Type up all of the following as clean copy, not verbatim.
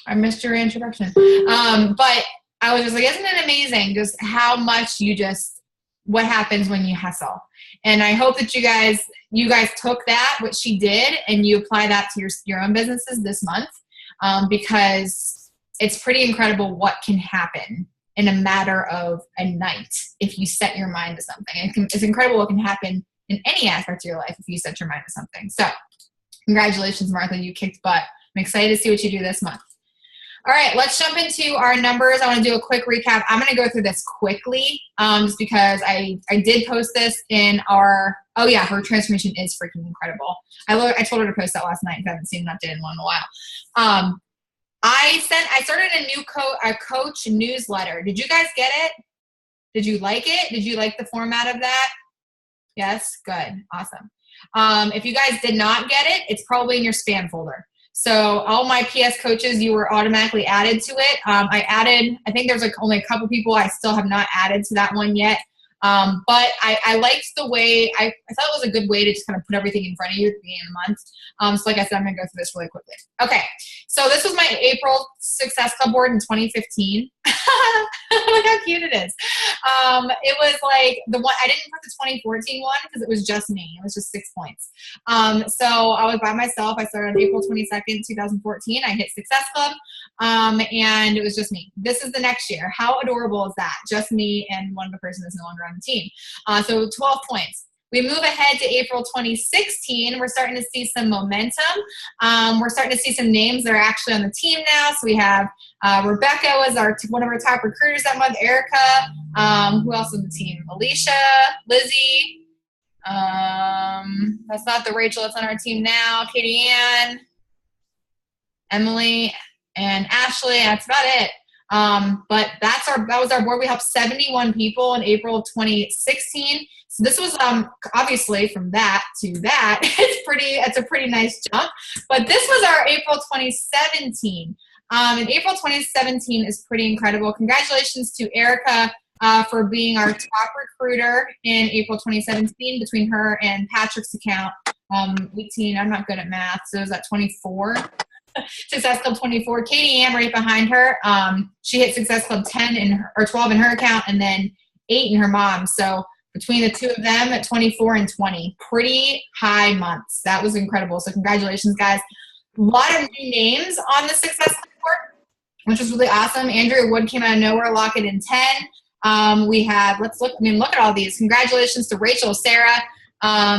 I missed your introduction. But I was just like, isn't it amazing just how much what happens when you hustle? And I hope that you guys took that, what she did, and you apply that to your own businesses this month, because it's pretty incredible what can happen in a matter of a night if you set your mind to something. It's incredible what can happen in any aspect of your life if you set your mind to something. So congratulations, Martha, you kicked butt. I'm excited to see what you do this month. All right, let's jump into our numbers. I want to do a quick recap. I'm going to go through this quickly, just because I did post this in our, oh yeah, her transformation is freaking incredible. I told her to post that last night. If I haven't seen that, did in one in a while. I started a new coach newsletter. Did you guys get it? Did you like it? Did you like the format of that? Yes, good, awesome. If you guys did not get it, it's probably in your spam folder. So all my PS coaches, you were automatically added to it. I think there's only a couple people I still have not added to that one yet. But I liked the way, I thought it was a good way to just kind of put everything in front of you at the beginning of the month. So like I said, I'm going to go through this really quickly. Okay, so this was my April Success Club board in 2015. Look how cute it is. It was like the one, I didn't put the 2014 one because it was just me. It was just 6 points. So I was by myself. I started on April 22nd, 2014. I hit Success Club, and it was just me. This is the next year. How adorable is that? Just me and one other person that's no longer on the team. So 12 points. We move ahead to April 2016. We're starting to see some momentum. We're starting to see some names that are actually on the team now. So we have Rebecca was one of our top recruiters that month. Erica. Who else on the team? Alicia, Lizzie. That's not the Rachel that's on our team now. Katiann, Emily, and Ashley. That's about it. But that was our board. We helped 71 people in April of 2016. So this was obviously from that to that. It's a pretty nice jump. But this was our April 2017. And April 2017 is pretty incredible. Congratulations to Erica for being our top recruiter in April 2017 between her and Patrick's account. 18, I'm not good at math, so it was at 24. Success Club 24. Katiann right behind her. She hit Success Club 10 or 12 in her account, and then 8 in her mom's. So between the two of them at 24 and 20, pretty high months. That was incredible. So congratulations, guys. A lot of new names on the Success Club board, which was really awesome. Andrea Wood came out of nowhere, lock it in 10. We had, look at all these. Congratulations to Rachel, Sarah.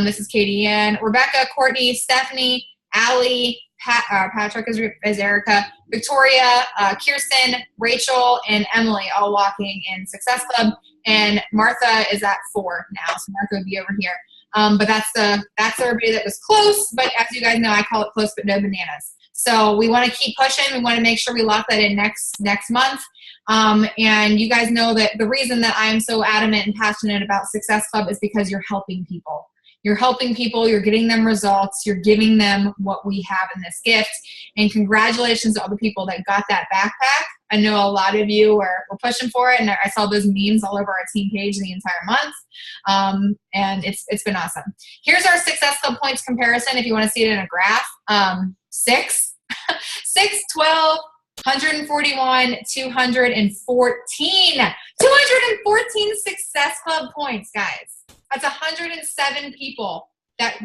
This is Katiann, Rebecca, Courtney, Stephanie, Allie, Patrick is Erica, Victoria, Kirsten, Rachel, and Emily all walking in Success Club. And Martha is at 4 now, so Martha would be over here. But that's everybody that was close. But as you guys know, I call it close but no bananas. So we want to keep pushing. We want to make sure we lock that in next month. And you guys know that the reason that I'm so adamant and passionate about Success Club is because you're helping people. You're helping people, you're getting them results, you're giving them what we have in this gift. And congratulations to all the people that got that backpack. I know a lot of you were pushing for it, and I saw those memes all over our team page the entire month. And it's been awesome. Here's our Success Club points comparison if you want to see it in a graph. 6, 12, 141, 214. 214 Success Club points, guys. That's 107 people that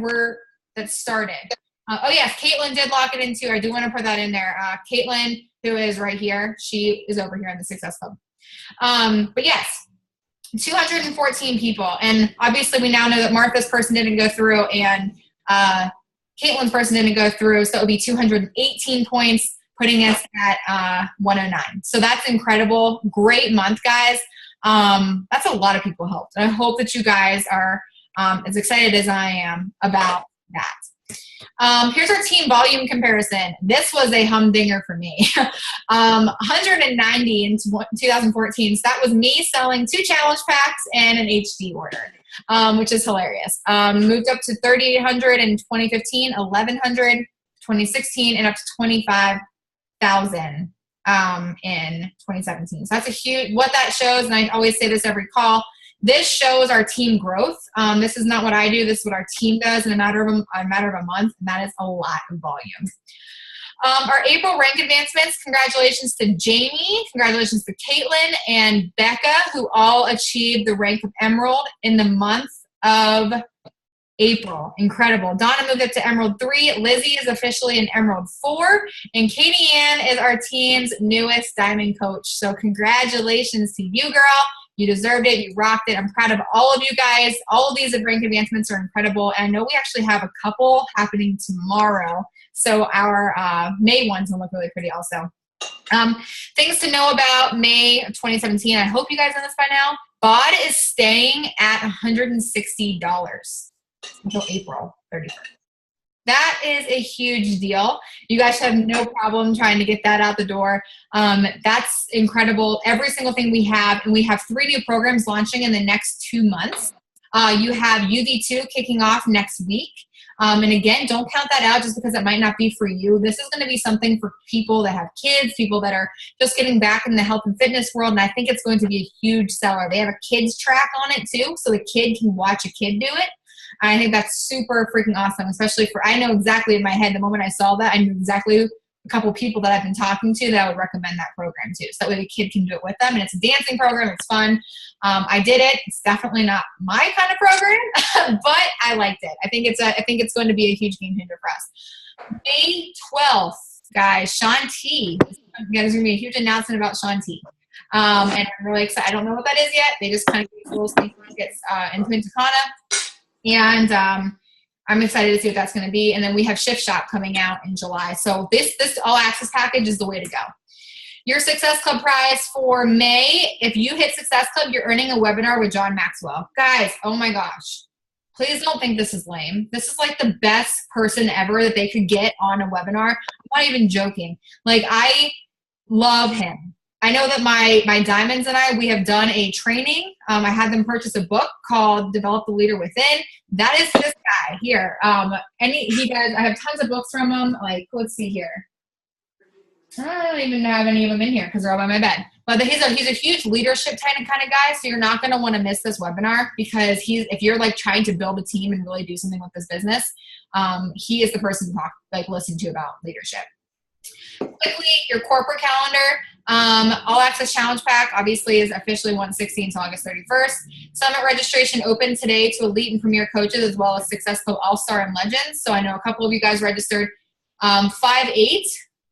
started. Oh yes, Caitlin did lock it in too. I do want to put that in there. Caitlin, who is right here, she is over here in the Success Club. But yes, 214 people. And obviously we now know that Martha's person didn't go through and Caitlin's person didn't go through. So it would be 218 points, putting us at 109. So that's incredible. Great month, guys. That's a lot of people helped. And I hope that you guys are as excited as I am about that. Here's our team volume comparison. This was a humdinger for me. 190 in 2014. So that was me selling 2 challenge packs and an HD order, which is hilarious. Moved up to 3,800 in 2015, 1,100 2016, and up to 25,000 in 2017. So that's a huge, what that shows, and I always say this every call, this shows our team growth. This is not what I do, this is what our team does in a matter of a month, and that is a lot of volume. Our April rank advancements, congratulations to Jamie, congratulations to Caitlin and Becca, who all achieved the rank of Emerald in the month of April. Incredible. Donna moved up to Emerald 3. Lizzie is officially an Emerald 4. And Katiann is our team's newest Diamond coach. So congratulations to you, girl. You deserved it. You rocked it. I'm proud of all of you guys. All of these rank advancements are incredible. And I know we actually have a couple happening tomorrow. So our May ones will look really pretty also. Things to know about May 2017. I hope you guys know this by now. BOD is staying at $160 until April 31st. That is a huge deal. You guys have no problem trying to get that out the door. That's incredible. Every single thing we have, and we have 3 new programs launching in the next 2 months. You have UV2 kicking off next week. And again, don't count that out just because it might not be for you. This is going to be something for people that have kids, people that are just getting back in the health and fitness world. And I think it's going to be a huge seller. They have a kids track on it too, so the kid can watch a kid do it. I think that's super freaking awesome, especially for, I know exactly in my head, the moment I saw that, I knew exactly a couple people that I've been talking to that I would recommend that program too. So that way the kid can do it with them. And it's a dancing program. It's fun. I did it. It's definitely not my kind of program, but I liked it. I think it's going to be a huge game changer for us. May 12th, guys, Shaun T. There's going to be a huge announcement about Shaun T. And I'm really excited. I don't know what that is yet. They just kind of gave us a little sneak peek in Punta Cana. And I'm excited to see what that's going to be. And then we have Shift Shop coming out in July. So this all access package is the way to go. Your Success Club prize for May, if you hit Success Club, you're earning a webinar with John Maxwell. Guys, oh my gosh. Please don't think this is lame. This is like the best person ever that they could get on a webinar. I'm not even joking. Like, I love him. I know that my diamonds and we have done a training. I had them purchase a book called Develop the Leader Within. That is this guy here. I have tons of books from him. Like, let's see here. I don't even have any of them in here because they're all by my bed. But he's a huge leadership kind of guy, so you're not going to want to miss this webinar because if you're like trying to build a team and really do something with this business, he is the person to listen to about leadership. Quickly, your corporate calendar. All Access Challenge Pack obviously is officially $160 until August 31st. Summit registration open today to elite and premier coaches as well as Success Club All-Star and Legends. So I know a couple of you guys registered. 5/8.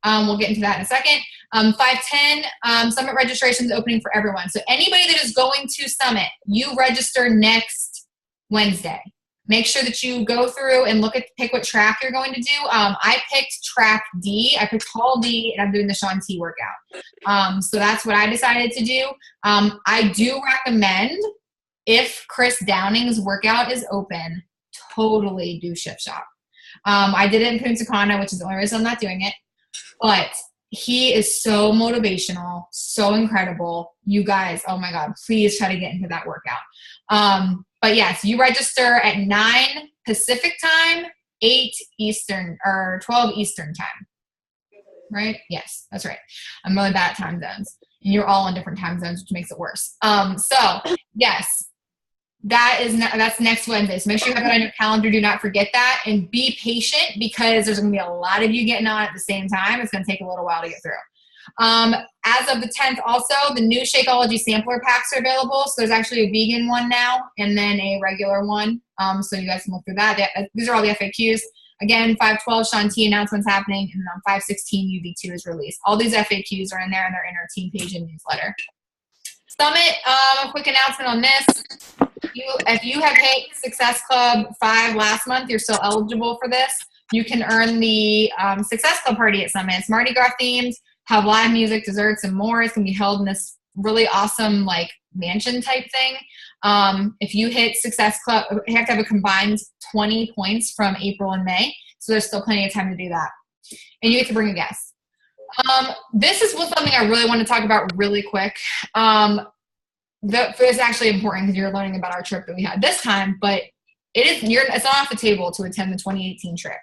We'll get into that in a second. 5/10. Summit registration is opening for everyone. So anybody that is going to Summit, you register next Wednesday. Make sure that you go through and pick what track you're going to do. I picked track D. I picked Hall D, and I'm doing the Shaun T workout. So that's what I decided to do. I do recommend, if Chris Downing's workout is open, totally do Shift Shop. I did it in Punta Cana, which is the only reason I'm not doing it. But he is so motivational, so incredible. You guys, oh my God, please try to get into that workout. But yes, you register at 9 Pacific time, 8 Eastern, or 12 Eastern time. Right? Yes, that's right. I'm really bad at time zones. And you're all in different time zones, which makes it worse. So yes, that's next Wednesday. So make sure you have that on your calendar. Do not forget that. And be patient because there's going to be a lot of you getting on at the same time. It's going to take a little while to get through. As of the 10th also, the new Shakeology sampler packs are available. So there's actually a vegan one now and then a regular one. So you guys can look through that. These are all the FAQs. Again, 5/12 Shaun T announcements happening, and then on 5/16 UV2 is released. All these FAQs are in there and they're in our team page and newsletter. Summit, a quick announcement on this. If you have hit Success Club 5 last month, you're still eligible for this. You can earn the Success Club party at Summit. It's Mardi Gras themed, have live music, desserts, and more. It's going to be held in this really awesome like mansion type thing. If you hit Success Club, you have to have a combined 20 points from April and May. So there's still plenty of time to do that. And you get to bring a guest. This is something I really want to talk about really quick. It's actually important because you're learning about our trip that we had this time, but it's not off the table to attend the 2018 trip.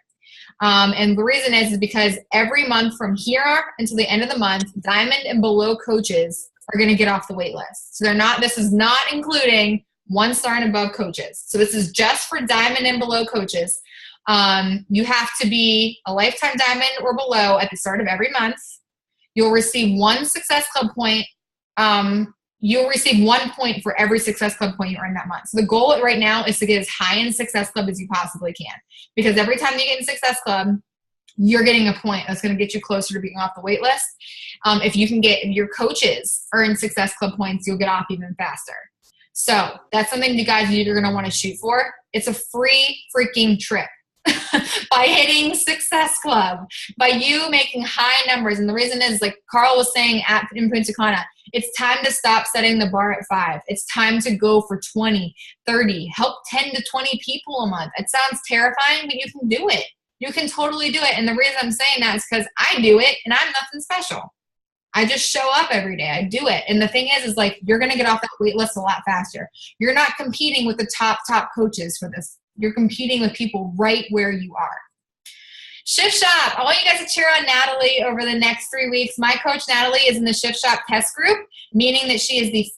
And the reason is because every month from here until the end of the month, Diamond and below coaches are going to get off the wait list. So this is not including 1-star and above coaches. So this is just for Diamond and below coaches. You have to be a lifetime diamond or below at the start of every month. You'll receive 1 Success Club point. You'll receive 1 point for every Success Club point you earn that month. So the goal right now is to get as high in Success Club as you possibly can. Because every time you get in Success Club, you're getting a point that's going to get you closer to being off the wait list. If you can get your coaches earn Success Club points, you'll get off even faster. So that's something you guys you're going to want to shoot for. It's a free freaking trip. By hitting Success Club, by you making high numbers. And the reason is, like Carl was saying in Punta Cana, it's time to stop setting the bar at 5. It's time to go for 20, 30, help 10 to 20 people a month. It sounds terrifying, but you can do it. You can totally do it. And the reason I'm saying that is because I do it and I'm nothing special. I just show up every day. I do it. And the thing is like, you're going to get off that wait list a lot faster. You're not competing with the top coaches for this. You're competing with people right where you are. Shift Shop. I want you guys to cheer on Natalie over the next 3 weeks. My coach, Natalie, is in the Shift Shop test group, meaning that she is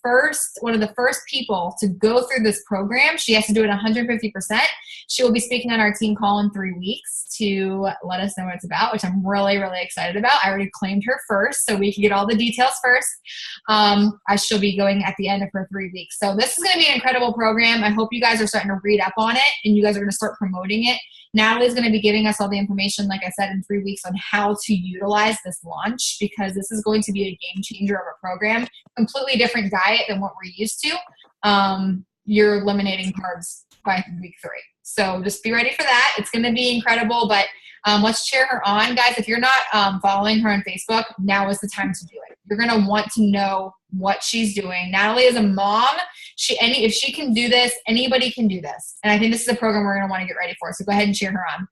one of the first people to go through this program. She has to do it 150%. She will be speaking on our team call in 3 weeks to let us know what it's about, which I'm really, really excited about. I already claimed her first, so we can get all the details first. She'll be going at the end of her 3 weeks. So this is going to be an incredible program. I hope you guys are starting to read up on it and you guys are going to start promoting it. Natalie's going to be giving us all the information, like I said, in 3 weeks on how to utilize this launch, because this is going to be a game changer of a program. Completely different diet than what we're used to. You're eliminating carbs by week 3. So just be ready for that. It's going to be incredible, but let's cheer her on. Guys, if you're not following her on Facebook, now is the time to do it. You're going to want to know what she's doing. Natalie is a mom. If she can do this, anybody can do this. And I think this is a program we're going to want to get ready for. So go ahead and cheer her on.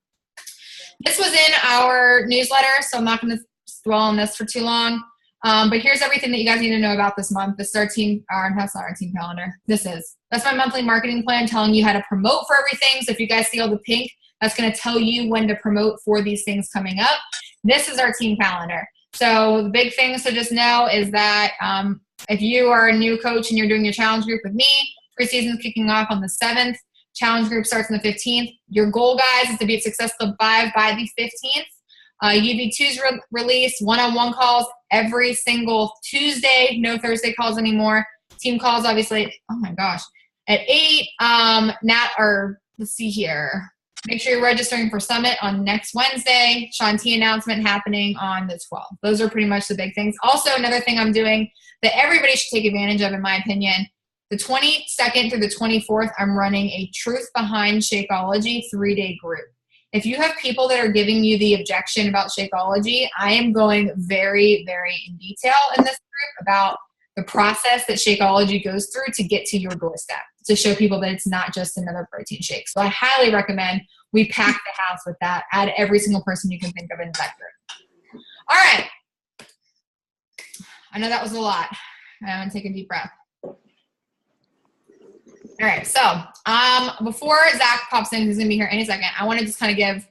This was in our newsletter, so I'm not going to dwell on this for too long. But here's everything that you guys need to know about this month. This is our team, that's not our team calendar. That's my monthly marketing plan telling you how to promote for everything. So if you guys see all the pink, that's going to tell you when to promote for these things coming up. This is our team calendar. So the big things to just know is that if you are a new coach and you're doing your challenge group with me, preseason's kicking off on the 7th. Challenge group starts on the 15th. Your goal, guys, is to be at Success Club 5 by the 15th. UV2's release, one-on-one calls every single Tuesday. No Thursday calls anymore. Team calls, obviously, oh my gosh, at 8. Let's see here. Make sure you're registering for Summit on next Wednesday. Shanti announcement happening on the 12th. Those are pretty much the big things. Also, another thing I'm doing that everybody should take advantage of, in my opinion, the 22nd through the 24th, I'm running a Truth Behind Shakeology 3-day group. If you have people that are giving you the objection about Shakeology, I am going very, very in detail in this group about the process that Shakeology goes through to get to your doorstep, to show people that it's not just another protein shake. So I highly recommend we pack the house with that. Add every single person you can think of in that group. All right. I know that was a lot. I'm going to take a deep breath. All right, so before Zach pops in, who's going to be here any second, I want to just kind of give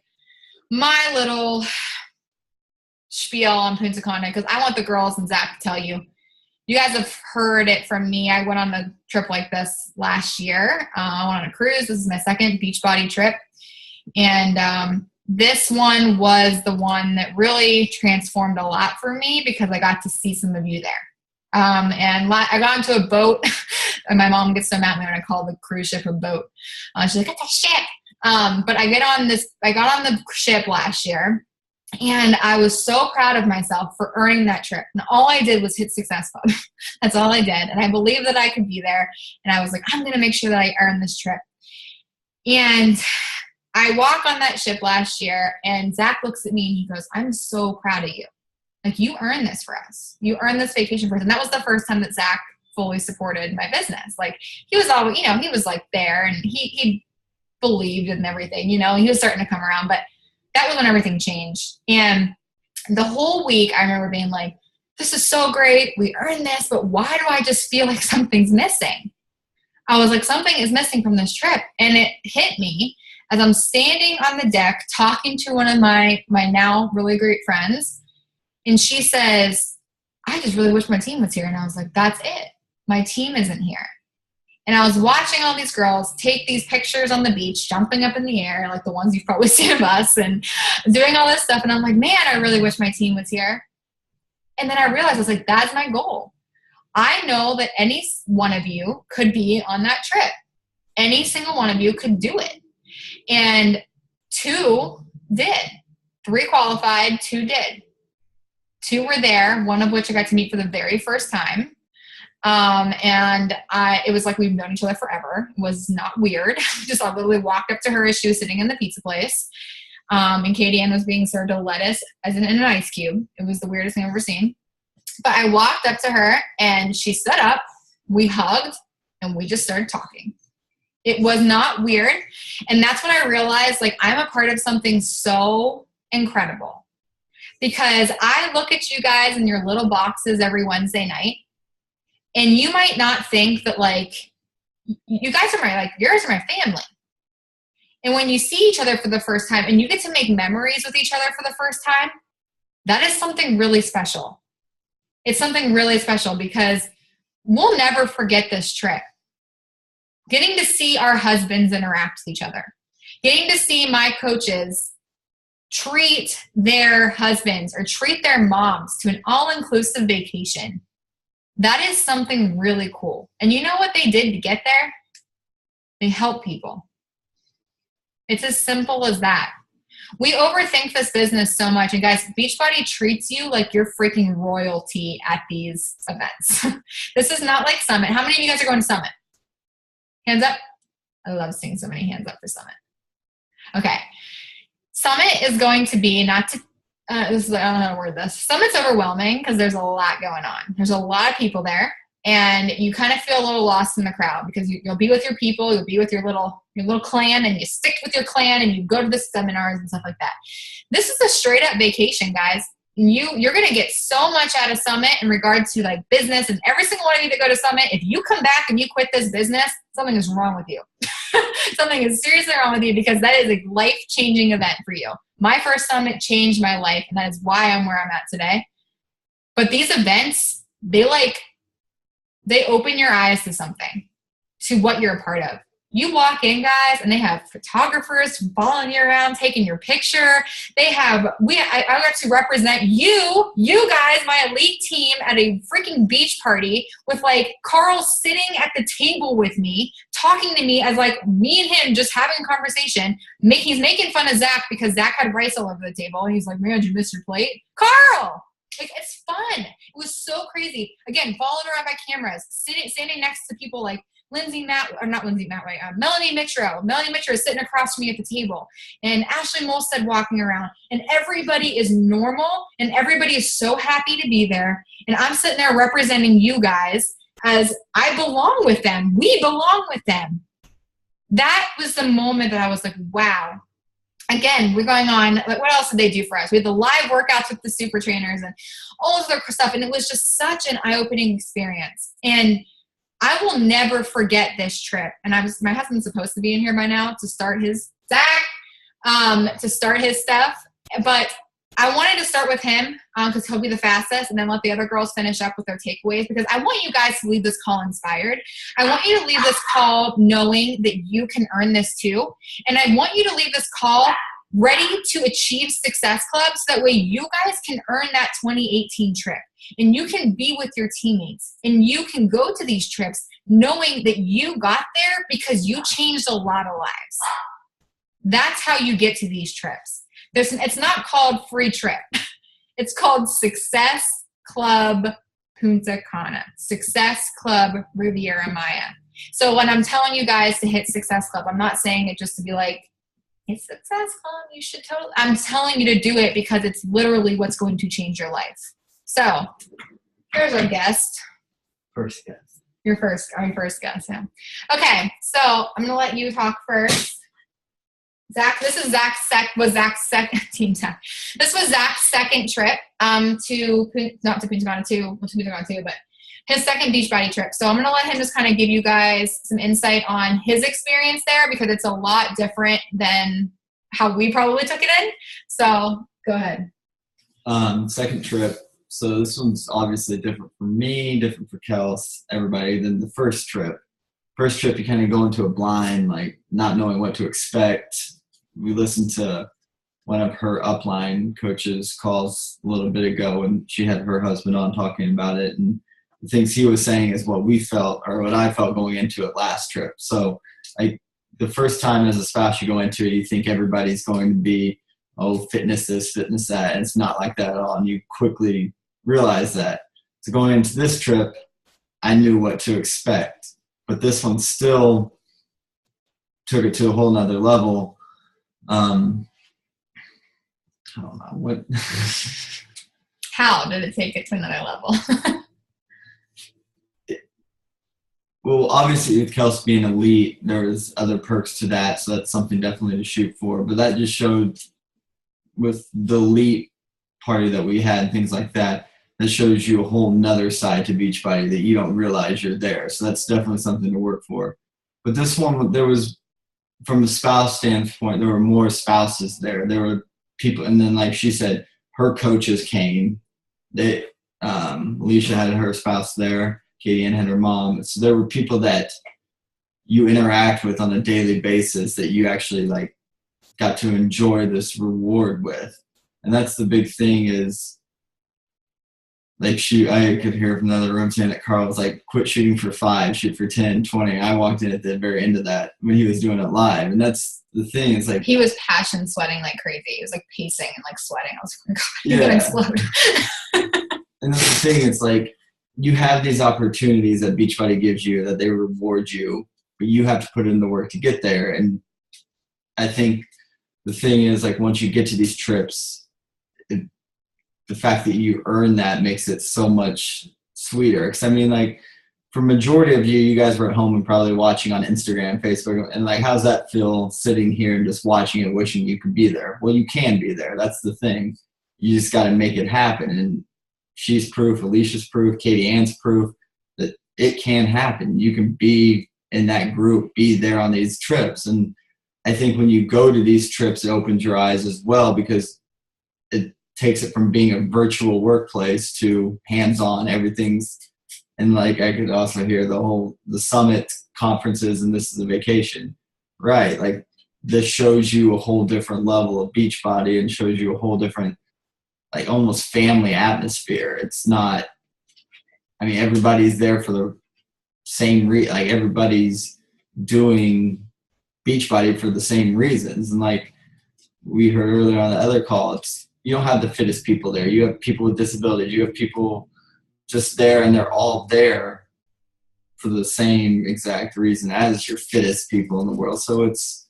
my little spiel on Punta Cana, because I want the girls and Zach to tell you. You guys have heard it from me. I went on a trip like this last year. I went on a cruise. This is my second Beachbody trip. And this one was the one that really transformed a lot for me, because I got to see some of you there. And I got into a boat, and my mom gets so mad at me when I call the cruise ship a boat. She's like, "It's a ship." But I got on the ship last year, and I was so proud of myself for earning that trip. And all I did was hit Success Club. That's all I did. And I believed that I could be there. And I was like, I'm going to make sure that I earn this trip. And I walk on that ship last year, and Zach looks at me and he goes, "I'm so proud of you. Like, you earned this for us. You earned this vacation for us." And that was the first time that Zach fully supported my business. Like, he was always, he was like there, and he believed in everything, he was starting to come around, but that was when everything changed. And the whole week I remember being like, this is so great. We earned this, but why do I just feel like something's missing? I was like, something is missing from this trip. And it hit me as I'm standing on the deck talking to one of my now really great friends. And she says, "I just really wish my team was here." And I was like, that's it. My team isn't here. And I was watching all these girls take these pictures on the beach, jumping up in the air, like the ones you've probably seen of us, and doing all this stuff. And I'm like, man, I really wish my team was here. And then I realized, I was like, that's my goal. I know that any one of you could be on that trip. Any single one of you could do it. And 2 did. 3 qualified, 2 did. 2 were there, one of which I got to meet for the very first time. It was like we've known each other forever. It was not weird. Just I literally walked up to her as she was sitting in the pizza place. And Katiann was being served a lettuce as in an ice cube. It was the weirdest thing I've ever seen. But I walked up to her and she stood up, we hugged, and we just started talking. It was not weird. And that's when I realized, like, I'm a part of something so incredible. Because I look at you guys in your little boxes every Wednesday night, and you might not think that, like, you guys are yours are my family. And when you see each other for the first time and you get to make memories with each other for the first time, that is something really special. It's something really special because we'll never forget this trip. Getting to see our husbands interact with each other. Getting to see my coaches treat their husbands or treat their moms to an all-inclusive vacation. That is something really cool. And you know what they did to get there? They help people. It's as simple as that. We overthink this business so much. And guys, Beachbody treats you like you're freaking royalty at these events. This is not like Summit. How many of you guys are going to Summit? Hands up. I love seeing so many hands up for Summit. Okay. Summit is going to be, I don't know how to word this. Summit's overwhelming because there's a lot going on. There's a lot of people there. And you kind of feel a little lost in the crowd because you'll be with your people, you'll be with your little clan, and you stick with your clan, and you go to the seminars and stuff like that. This is a straight up vacation, guys. You're going to get so much out of Summit in regards to like business, and every single one of you that go to Summit, if you come back and you quit this business, something is wrong with you. Something is seriously wrong with you because that is a life-changing event for you. My first Summit changed my life, and that is why I'm where I'm at today. But these events, they open your eyes to something, to what you're a part of. You walk in, guys, and they have photographers following you around, taking your picture. I got to represent you guys, my elite team, at a freaking beach party with like Carl sitting at the table with me, talking to me as like me and him just having a conversation. He's making fun of Zach because Zach had rice all over the table. And he's like, man, did you miss your plate? Carl! Like, it's fun. It was so crazy. Again, followed around by cameras, standing next to people like Melanie Mitchell. Melanie Mitchell is sitting across from me at the table. And Ashley Molstead walking around. And everybody is normal. And everybody is so happy to be there. And I'm sitting there representing you guys as I belong with them. We belong with them. That was the moment that I was like, wow. Again, we're going on, like, what else did they do for us? We had the live workouts with the super trainers and all of their stuff. And it was just such an eye-opening experience. And I will never forget this trip. And my husband's supposed to be in here by now to start his stuff. But I wanted to start with him because he'll be the fastest, and then let the other girls finish up with their takeaways, because I want you guys to leave this call inspired. I want you to leave this call knowing that you can earn this too. And I want you to leave this call ready to achieve Success Club so that way you guys can earn that 2018 trip. And you can be with your teammates, and you can go to these trips knowing that you got there because you changed a lot of lives. That's how you get to these trips. It's not called free trip. It's called Success Club Punta Cana. Success Club Riviera Maya. So when I'm telling you guys to hit Success Club, I'm not saying it just to be like, it's Success Club, you should totally. I'm telling you to do it because it's literally what's going to change your life. So here's our guest. First guest. Our first guest, yeah. Okay, so I'm going to let you talk first. Zach, this is Zach's second team Zach. This was Zach's second trip to Punta Cana too, but his second Beachbody trip. So I'm going to let him just kind of give you guys some insight on his experience there, because it's a lot different than how we probably took it in. So go ahead. Second trip. So this one's obviously different for me, different for Kels, everybody, than the first trip. first trip, you kind of go into a blind, like not knowing what to expect. We listened to one of her upline coaches calls a little bit ago, and she had her husband on talking about it. And the things he was saying is what we felt, or what I felt going into it last trip. So like the first time as a spouse you go into it, you think everybody's going to be, oh, fitness this, fitness that. And it's not like that at all. And you quickly realize that. So going into this trip, I knew what to expect. But this one still took it to a whole nother level. I don't know what. How did it take it to another level? Well, obviously with Kelsey being elite, there was other perks to that, so that's something definitely to shoot for. But that just showed with the elite party that we had, things like that, that shows you a whole nother side to Beachbody that you don't realize you're there. So that's definitely something to work for. But this one, there was, from a spouse standpoint, there were more spouses there. There were people, and then like she said, her coaches came. Alicia had her spouse there. Katiann had her mom. So there were people that you interact with on a daily basis that you actually like got to enjoy this reward with. And that's the big thing is, like I could hear from another room saying that Carl was like, quit shooting for 5, shoot for 10, 20. I walked in at the very end of that when he was doing it live. And that's the thing. It's like, he was passion sweating like crazy. He was like pacing and like sweating. I was like, God, he's going to explode. And that's the thing. It's like, you have these opportunities that Beachbody gives you, that they reward you, but you have to put in the work to get there. And I think the thing is, like, once you get to these trips, the fact that you earn that makes it so much sweeter. Because I mean, like, for majority of you guys were at home and probably watching on Instagram, Facebook, and like, how's that feel sitting here and just watching it, wishing you could be there? Well, you can be there. That's the thing. You just got to make it happen. And she's proof, Alicia's proof, Katiann's proof that it can happen. You can be in that group, be there on these trips. And I think when you go to these trips, it opens your eyes as well, because it takes it from being a virtual workplace to hands-on. Everything's, and like I could also hear the summit conferences, and this is a vacation, right? Like, this shows you a whole different level of Beachbody and shows you a whole different, like, almost family atmosphere. It's not, I mean, everybody's there for the same like, everybody's doing Beachbody for the same reasons. And like we heard earlier on the other call, you don't have the fittest people there. You have people with disabilities. You have people just there, and they're all there for the same exact reason as your fittest people in the world. So it's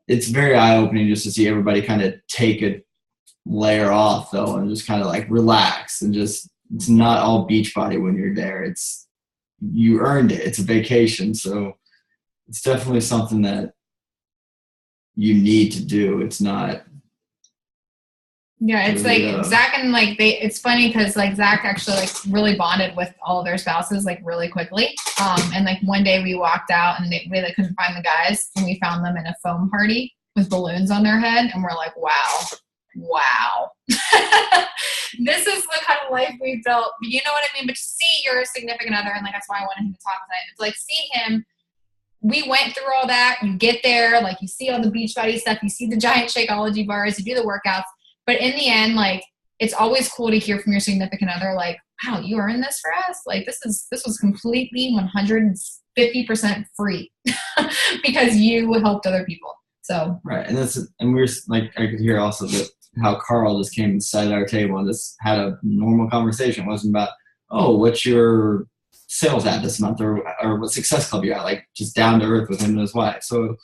very eye-opening just to see everybody kind of take a layer off, though, and just kind of like relax, and just, it's not all Beachbody when you're there. It's, you earned it. It's a vacation. So it's definitely something that you need to do. It's not. Yeah, it's like Zach and like it's funny because like Zach actually like really bonded with all of their spouses like really quickly. And like one day we walked out and we like couldn't find the guys, and we found them in a foam party with balloons on their head, and we're like, wow. This is the kind of life we built. You know what I mean? But to see your significant other, and like that's why I wanted him to talk tonight. It's like, see him. We went through all that. You get there, like you see all the Beachbody stuff, you see the giant Shakeology bars, you do the workouts. But in the end, like, it's always cool to hear from your significant other, like, wow, you earned this for us. Like, this was completely 150% free because you helped other people. So right, and we're like, I could hear also that how Carl just came and sat at our table and just had a normal conversation. It wasn't about, oh, what's your sales at this month, or what success club you at, like, just down to earth with him and his wife. So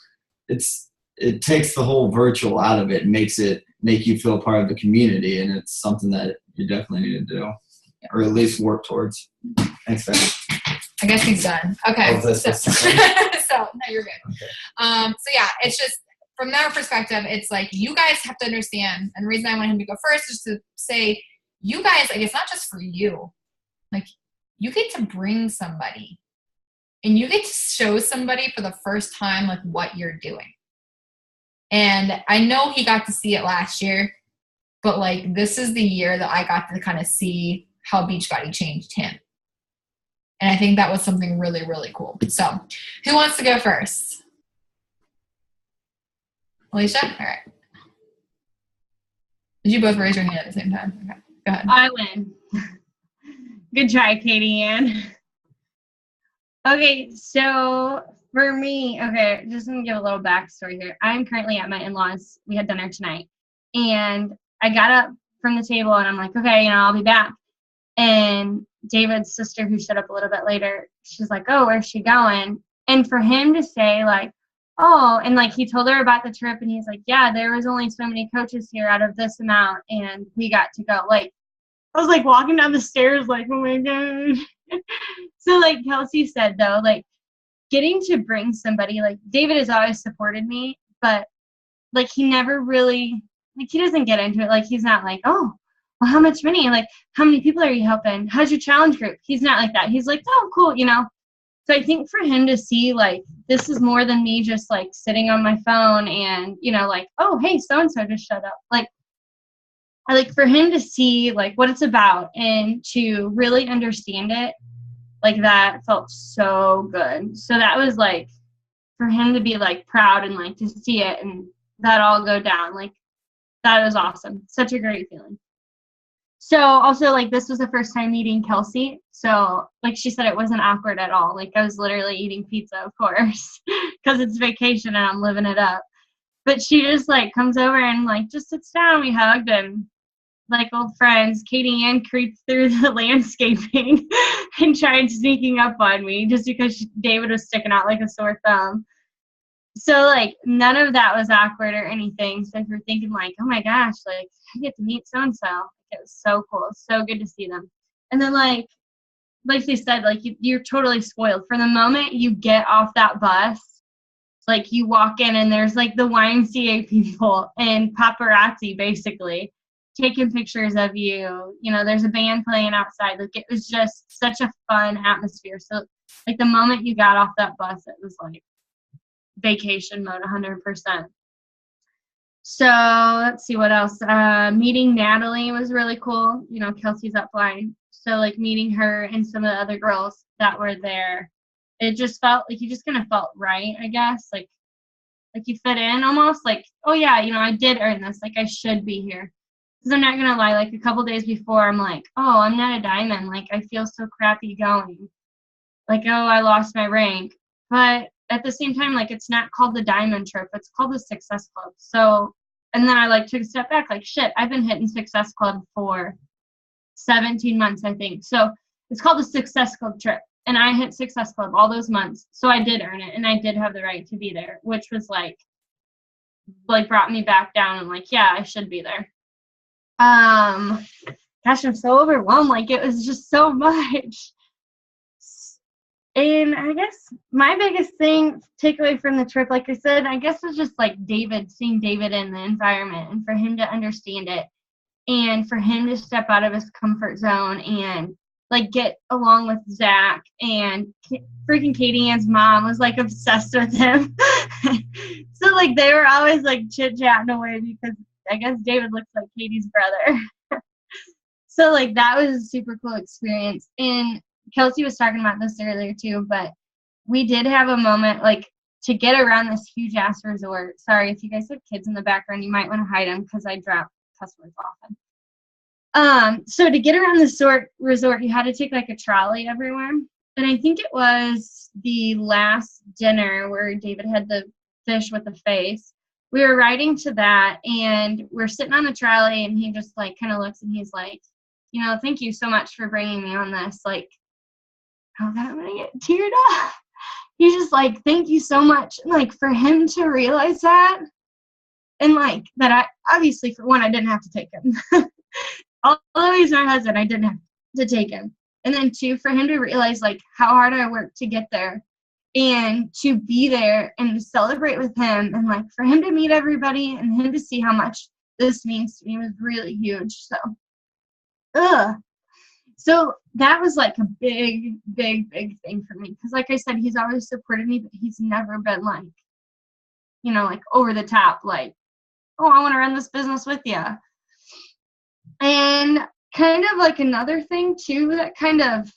it takes the whole virtual out of it and makes it make you feel part of the community, and it's something that you definitely need to do, or at least work towards. Thanks, Ben. I guess he's done. Okay. Oh, so no, you're good. Okay. So yeah, it's just from their perspective, it's like, you guys have to understand, and the reason I want him to go first is to say, you guys, like, it's not just for you. Like, you get to bring somebody, and you get to show somebody for the first time like what you're doing. And I know he got to see it last year, but like, this is the year that I got to kind of see how Beachbody changed him. And I think that was something really, really cool. So who wants to go first? Alicia? All right. Did you both raise your hand at the same time? Okay, go ahead. I win. Good try, Katiann. Okay, so for me, okay, just gonna give a little backstory here. I'm currently at my in-laws. We had dinner tonight, and I got up from the table, and I'm like, okay, I'll be back. And David's sister, who showed up a little bit later, she's like, oh, where's she going? And for him to say, like, oh, and like he told her about the trip, and he's like, yeah, there was only so many coaches here out of this amount, and we got to go. Like, I was like walking down the stairs, like, oh my God. So like Kelsey said, though, like getting to bring somebody, like David has always supported me, but like he never really, like he doesn't get into it. Like he's not like, oh, well, how much money? Like, how many people are you helping? How's your challenge group? He's not like that. He's like, oh, cool, So I think for him to see, like, this is more than me just, like, sitting on my phone and, like, oh, hey, so-and-so just showed up. Like, I like for him to see, like, what it's about and to really understand it, like, that felt so good. So that was, like, for him to be, like, proud and, like, to see it and that all go down. Like, that was awesome. Such a great feeling. So also, like, this was the first time meeting Kelsey. So, like she said, it wasn't awkward at all. Like, I was literally eating pizza, of course, because it's vacation and I'm living it up. But she just, like, comes over and, like, just sits down. We hugged and, like, old friends. Katiann creeped through the landscaping and tried sneaking up on me just because David was sticking out like a sore thumb. So, like, none of that was awkward or anything. So if you're thinking, like, oh, my gosh, like, I get to meet so-and-so. It was so cool. So good to see them. And then, like they said, like, you're totally spoiled. For the moment you get off that bus, like, you walk in and there's, like, the YMCA people and paparazzi, basically, taking pictures of you. There's a band playing outside. Like, it was just such a fun atmosphere. So, like, the moment you got off that bus, it was, like, vacation mode 100%. So let's see what else. Meeting Natalie was really cool. Kelsey's upline. So like meeting her and some of the other girls that were there, it just felt like you just kind of felt right, I guess. Like you fit in almost. Like, oh yeah, I did earn this. Like I should be here. Because I'm not gonna lie. Like a couple days before, I'm like, oh, I'm not a diamond. Like I feel so crappy going. Like, oh, I lost my rank. But at the same time, like, it's not called the Diamond Trip. It's called the Success Club. So, and then I, like, took a step back. Like, shit, I've been hitting Success Club for 17 months, I think. So it's called the Success Club Trip. And I hit Success Club all those months. So I did earn it. And I did have the right to be there, which was, like brought me back down. And, like, yeah, I should be there. Gosh, I'm so overwhelmed. Like, it was just so much. And I guess my biggest takeaway from the trip, like I said, I guess was just like seeing David in the environment and for him to understand it and for him to step out of his comfort zone and like get along with Zach and freaking Katiann's mom was like obsessed with him. So like they were always like chit-chatting away because I guess David looks like Katie's brother. So like that was a super cool experience. And Kelsey was talking about this earlier too, but we did have a moment like to get around this huge ass resort. Sorry if you guys have kids in the background, you might want to hide them because I drop cuss words often. So to get around the resort, you had to take like a trolley everywhere. And I think it was the last dinner where David had the fish with the face. We were riding to that and we're sitting on the trolley and he just like kind of looks and he's like, thank you so much for bringing me on this. Like, oh God, I'm gonna get teared up. He's just like, thank you so much. And like for him to realize that and like that I obviously for one I didn't have to take him. Although he's my husband, I didn't have to take him. And then two, for him to realize like how hard I worked to get there and to be there and celebrate with him and like for him to meet everybody and him to see how much this means to me was really huge. So that was like a big, big, big thing for me. Because like I said, he's always supported me, but he's never been like, like over the top, like, oh, I want to run this business with you. And kind of like another thing too that kind of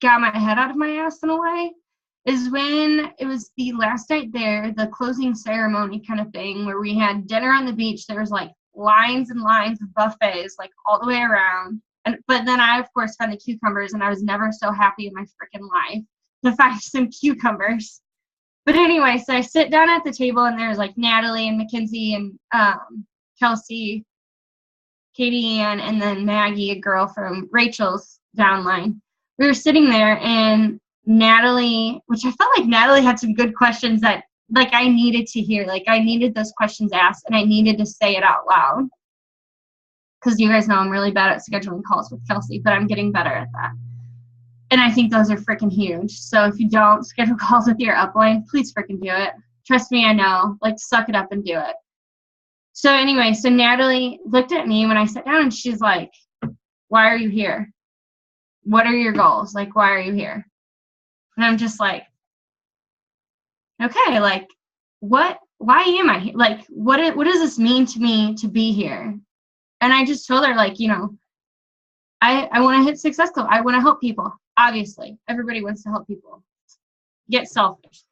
got my head out of my ass in a way is when it was the last night there, the closing ceremony kind of thing, where we had dinner on the beach. There was like lines and lines of buffets like all the way around. But then I, of course, found the cucumbers, and I was never so happy in my freaking life to find some cucumbers. But anyway, so I sit down at the table, and there's like Natalie and Mackenzie and Kelsey, Katiann, and then Maggie, a girl from Rachel's downline. We were sitting there, and Natalie, which I felt like Natalie had some good questions that like I needed to hear. Like I needed those questions asked, and I needed to say it out loud. Because you guys know I'm really bad at scheduling calls with Kelsey, but I'm getting better at that. And I think those are freaking huge. So if you don't schedule calls with your upline, please freaking do it. Trust me, I know. Like, suck it up and do it. So anyway, so Natalie looked at me when I sat down, and she's like, why are you here? What are your goals? Like, why are you here? And I'm just like, okay, like, why am I here? Like, what does this mean to me to be here? And I just told her, like, you know, I want to hit Success Club. I want to help people. Obviously, everybody wants to help people. Get selfish.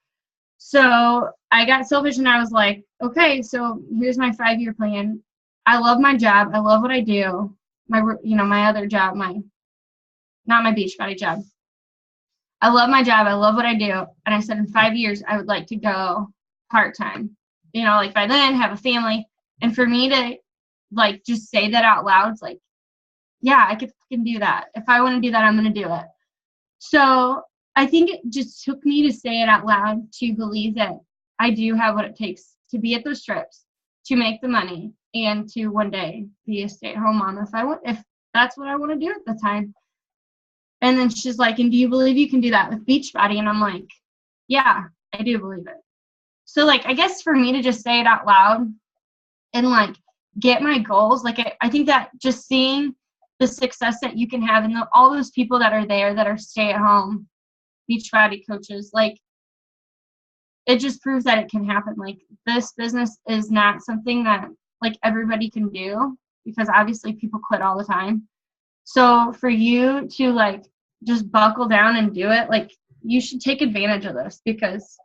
So I got selfish, and I was like, okay, so here's my 5-year plan. I love my job. I love what I do. My other job, not my Beachbody job. I love my job. I love what I do. And I said in 5 years, I would like to go part-time. You know, like by then have a family. And for me to like just say that out loud, it's like, yeah, I could fucking do that. If I want to do that, I'm going to do it. So I think it just took me to say it out loud to believe that I do have what it takes to be at those trips, to make the money, and to one day be a stay-at-home mom if that's what I want to do at the time. And then she's like, and do you believe you can do that with Beachbody? And I'm like, yeah, I do believe it. So like, I guess for me to just say it out loud and like get my goals, like I think that just seeing the success that you can have and all those people that are there that are stay-at-home Beachbody coaches, like it just proves that it can happen. Like this business is not something that like everybody can do, because obviously people quit all the time. So for you to like just buckle down and do it, like you should take advantage of this, because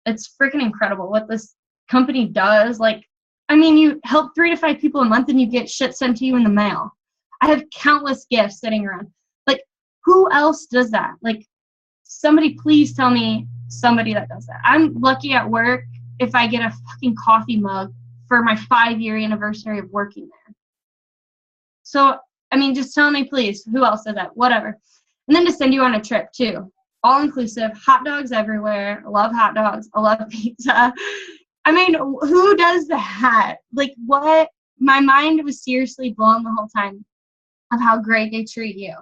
it's freaking incredible what this company does. Like, I mean, you help 3 to 5 people a month and you get shit sent to you in the mail. I have countless gifts sitting around. Like, who else does that? Like, somebody please tell me somebody that does that. I'm lucky at work if I get a fucking coffee mug for my 5-year anniversary of working there. So, I mean, just tell me, please, who else does that? Whatever. And then to send you on a trip, too. All-inclusive, hot dogs everywhere. I love hot dogs. I love pizza. I mean, who does that? Like, what? My mind was seriously blown the whole time of how great they treat you.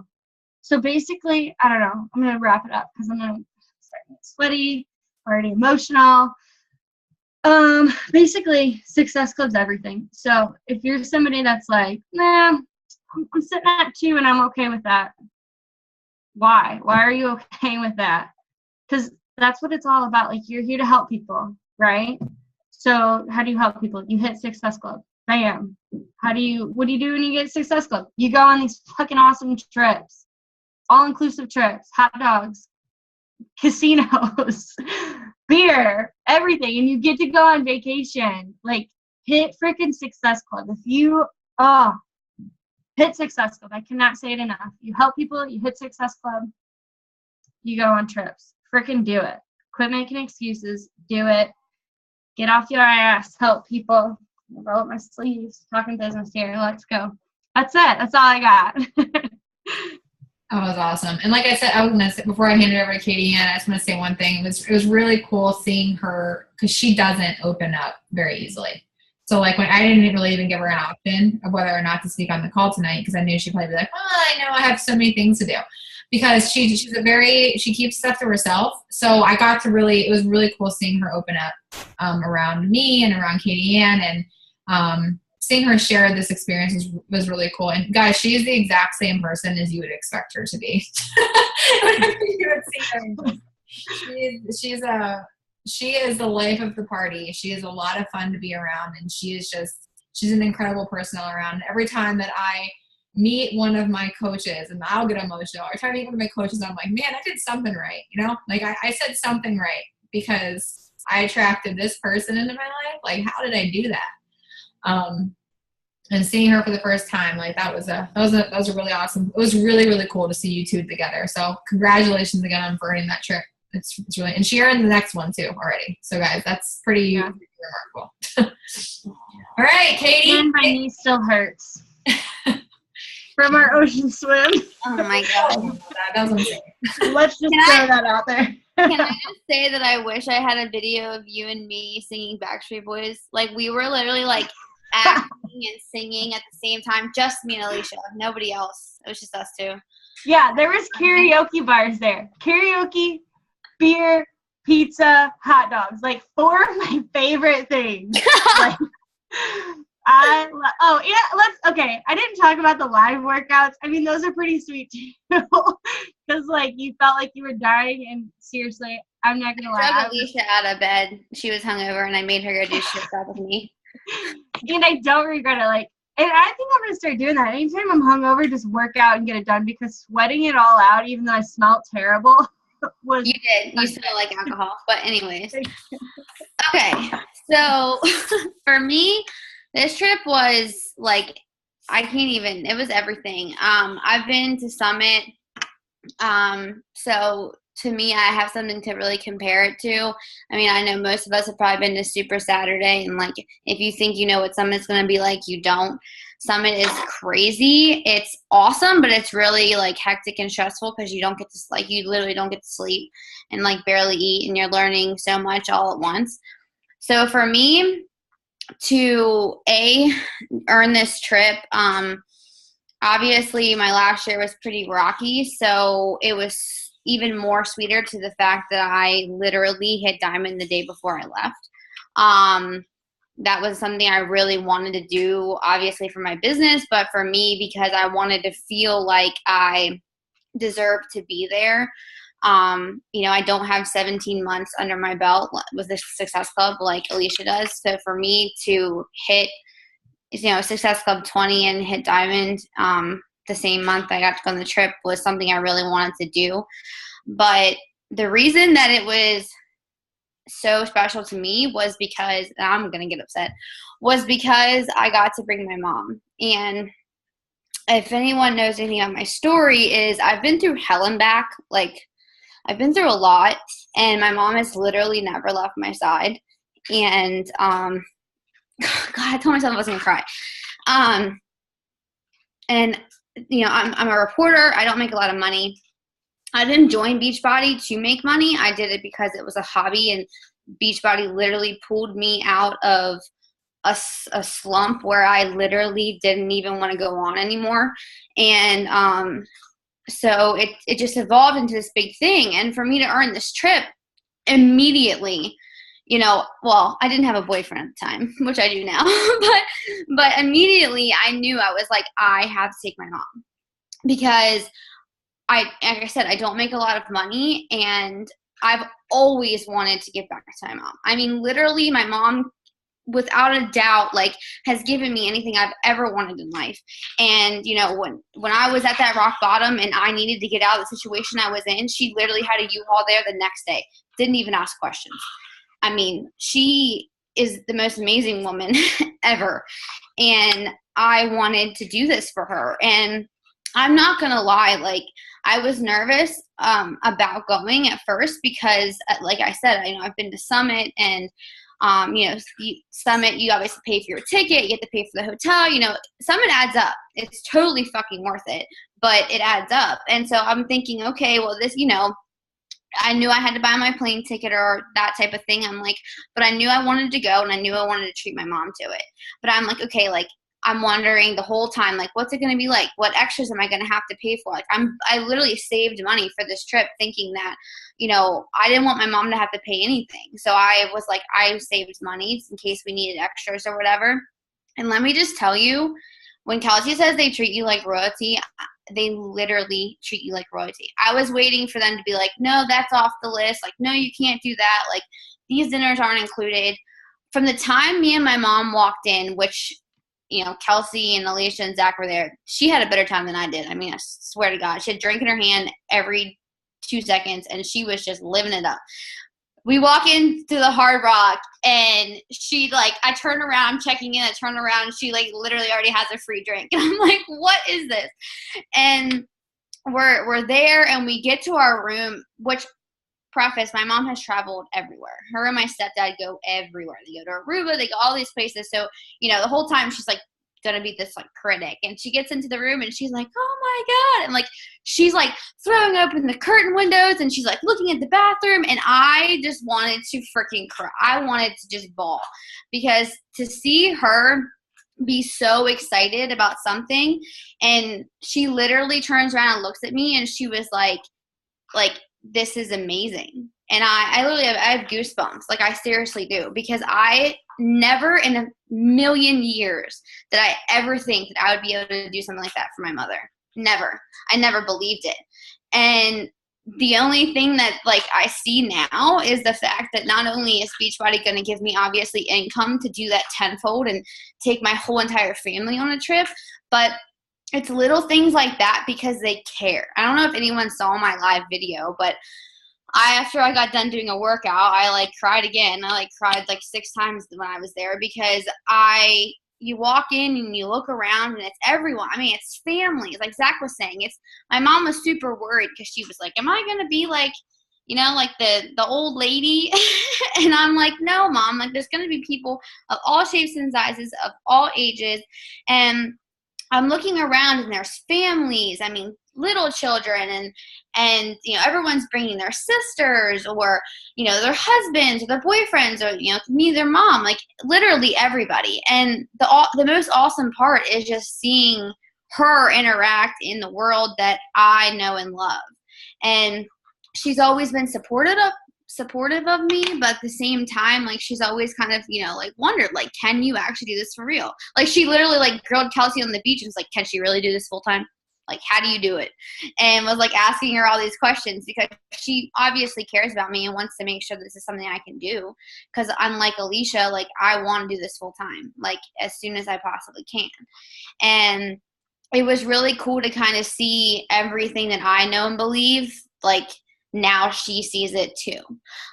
So basically, I don't know. I'm going to wrap it up because I'm going to start getting sweaty, already emotional. Basically, Success Club's everything. So if you're somebody that's like, nah, I'm sitting at 2 and I'm okay with that. Why? Why are you okay with that? Because that's what it's all about. Like, you're here to help people, right? So how do you help people? You hit Success Club. Bam. What do you do when you get Success Club? You go on these fucking awesome trips. All-inclusive trips, hot dogs, casinos, beer, everything. And you get to go on vacation. Like, hit freaking Success Club. If you, hit Success Club. I cannot say it enough. You help people, you hit Success Club, you go on trips. Freaking do it. Quit making excuses. Do it. Get off your ass. Help people. Roll up my sleeves. Talking business here. Let's go. That's it. That's all I got. That was awesome. And like I said, I was going to say, before I hand it over to Katiann, I just want to say one thing. It was really cool seeing her, because she doesn't open up very easily. So like when I didn't really even give her an option of whether or not to speak on the call tonight, because I knew she'd probably be like, oh, I know I have so many things to do. Because she keeps stuff to herself. So I got to it was really cool seeing her open up around me and around Katiann, and seeing her share this experience was really cool. And guys, she is the exact same person as you would expect her to be. She is the life of the party. She is a lot of fun to be around, and she's an incredible person all around. Every time that I meet one of my coaches, and I'll get emotional, or try to meet one of my coaches, and I'm like, man, I did something right, you know? Like, I said something right because I attracted this person into my life. Like, how did I do that? And seeing her for the first time, like, that was a really awesome. It was really, really cool to see you two together. So congratulations again on earning that trip. It's really, and she earned the next one too already. So guys, that's pretty remarkable. All right, Katie. And my knee still hurts from our ocean swim. Oh my God. That was insane. Let's just throw that out there. Can I just say that I wish I had a video of you and me singing Backstreet Boys? Like, we were literally like acting and singing at the same time. Just me and Alicia. Nobody else. It was just us two. Yeah, there was karaoke bars there. Karaoke, beer, pizza, hot dogs. Like, 4 of my favorite things. Like, okay, I didn't talk about the live workouts. I mean, those are pretty sweet too. Because, like, you felt like you were dying, and seriously, I'm not going to lie. I drug Alicia out of bed. She was hungover, and I made her go do shit with me. And I don't regret it. Like, and I think I'm going to start doing that. Anytime I'm hungover, just work out and get it done, because sweating it all out, even though I smelled terrible, was... You did. You smell like alcohol. But anyways. Okay. So, for me, this trip was, like, I can't even, it was everything. I've been to Summit. So to me, I have something to really compare it to. I mean, I know most of us have probably been to Super Saturday, and, like, if you think you know what Summit's going to be like, you don't. Summit is crazy. It's awesome, but it's really, like, hectic and stressful because you don't get to, like, you literally don't get to sleep and, like, barely eat, and you're learning so much all at once. So for me, to earn this trip, obviously my last year was pretty rocky, so it was even more sweeter to the fact that I literally hit diamond the day before I left. That was something I really wanted to do, obviously for my business, but for me, because I wanted to feel like I deserved to be there. You know, I don't have 17 months under my belt with the Success Club like Alicia does. So for me to hit, you know, Success Club 20 and hit diamond the same month I got to go on the trip was something I really wanted to do. But the reason that it was so special to me was because, and I'm going to get upset, was because I got to bring my mom. And if anyone knows anything about my story, is I've been through hell and back. Like, I've been through a lot, and my mom has literally never left my side. And, God, I told myself I wasn't going to cry. And, you know, I'm a reporter. I don't make a lot of money. I didn't join Beachbody to make money. I did it because it was a hobby, and Beachbody literally pulled me out of a slump where I literally didn't even want to go on anymore. And so it just evolved into this big thing. And for me to earn this trip immediately, you know, well, I didn't have a boyfriend at the time, which I do now, but immediately I knew, I was like, I have to take my mom, because like I said, I don't make a lot of money, and I've always wanted to give back to my mom. I mean, literally, my mom, without a doubt, like, has given me anything I've ever wanted in life. And, you know, when I was at that rock bottom and I needed to get out of the situation I was in, she literally had a U-Haul there the next day. Didn't even ask questions. I mean, she is the most amazing woman ever. And I wanted to do this for her. And I'm not going to lie, like, I was nervous about going at first because, like I said, you know, I've been to Summit, and you know, Summit, you obviously pay for your ticket, you get to pay for the hotel, you know, Summit adds up. It's totally fucking worth it, but it adds up. And so I'm thinking, okay, well, this, you know, I knew I had to buy my plane ticket or that type of thing. I'm like, but I knew I wanted to go, and I knew I wanted to treat my mom to it. But I'm like, okay, like, I'm wondering the whole time, like, what's it going to be like? What extras am I going to have to pay for? Like, I literally saved money for this trip, thinking that, you know, I didn't want my mom to have to pay anything. So I was like, I saved money in case we needed extras or whatever. And let me just tell you, when Kelsey says they treat you like royalty, they literally treat you like royalty. I was waiting for them to be like, no, that's off the list. Like, no, you can't do that. Like, these dinners aren't included. From the time me and my mom walked in, which, Kelsey and Alicia and Zach were there. She had a better time than I did. I mean, I swear to God, she had a drink in her hand every 2 seconds, and she was just living it up. We walk into the Hard Rock, and she, like, I turn around, I'm checking in, I turn around, and she, like, literally already has a free drink. And I'm like, what is this? And we're there, and we get to our room, which, preface, my mom has traveled everywhere. Her and my stepdad go everywhere. They go to Aruba, they go all these places. So, the whole time she's, like, going to be this, like, critic. And she gets into the room, and she's like, oh, my God. And, like, she's, like, throwing open the curtain windows, and she's, like, looking at the bathroom. And I just wanted to freaking cry. I wanted to just bawl. Because to see her be so excited about something, and she literally turns around and looks at me, and she was like, this is amazing. And I literally have goosebumps. Like, I seriously do, because I never in a million years did I ever think that I would be able to do something like that for my mother. Never. I never believed it. And the only thing that, like, I see now is the fact that not only is Beachbody going to give me obviously income to do that tenfold and take my whole entire family on a trip, but it's little things like that because they care. I don't know if anyone saw my live video, but after I got done doing a workout, I, like, cried again. I, like, cried, like, 6 times when I was there, because you walk in and you look around, and it's everyone. I mean, it's families. Like Zach was saying, my mom was super worried because she was like, am I going to be like, like the old lady? And I'm like, no, Mom, like, there's going to be people of all shapes and sizes, of all ages. And I'm looking around, and there's families. I mean, little children, and everyone's bringing their sisters, or their husbands, or their boyfriends, or me, their mom, like, literally everybody. And the most awesome part is just seeing her interact in the world that I know and love. And she's always been supportive of me, but at the same time, like, she's always kind of, like, wondered, like, can you actually do this for real? Like, she literally, like, grilled Kelsey on the beach and was like, can she really do this full time? Like, how do you do it? And was, like, asking her all these questions, because she obviously cares about me and wants to make sure this is something I can do. Because unlike Alicia, like, I want to do this full time, like, as soon as I possibly can. And it was really cool to kind of see everything that I know and believe, like, now she sees it too.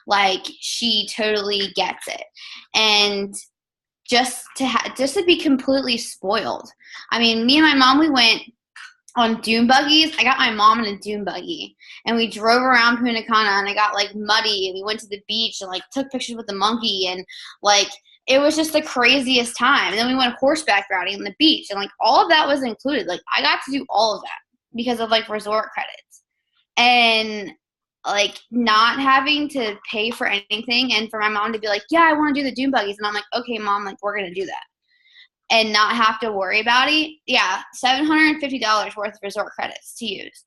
Like, she totally gets it. And just to be completely spoiled. I mean, me and my mom, we went on dune buggies. I got my mom in a dune buggy, and we drove around Punta Cana, and I got, like, muddy, and we went to the beach and, like, took pictures with the monkey, and, like, it was just the craziest time. And then we went horseback riding on the beach, and, like, all of that was included. Like, I got to do all of that because of, like, resort credits. And, like, not having to pay for anything, and for my mom to be like, yeah, I want to do the dune buggies. And I'm like, okay, Mom, like, we're going to do that. And not have to worry about it. Yeah, $750 worth of resort credits to use.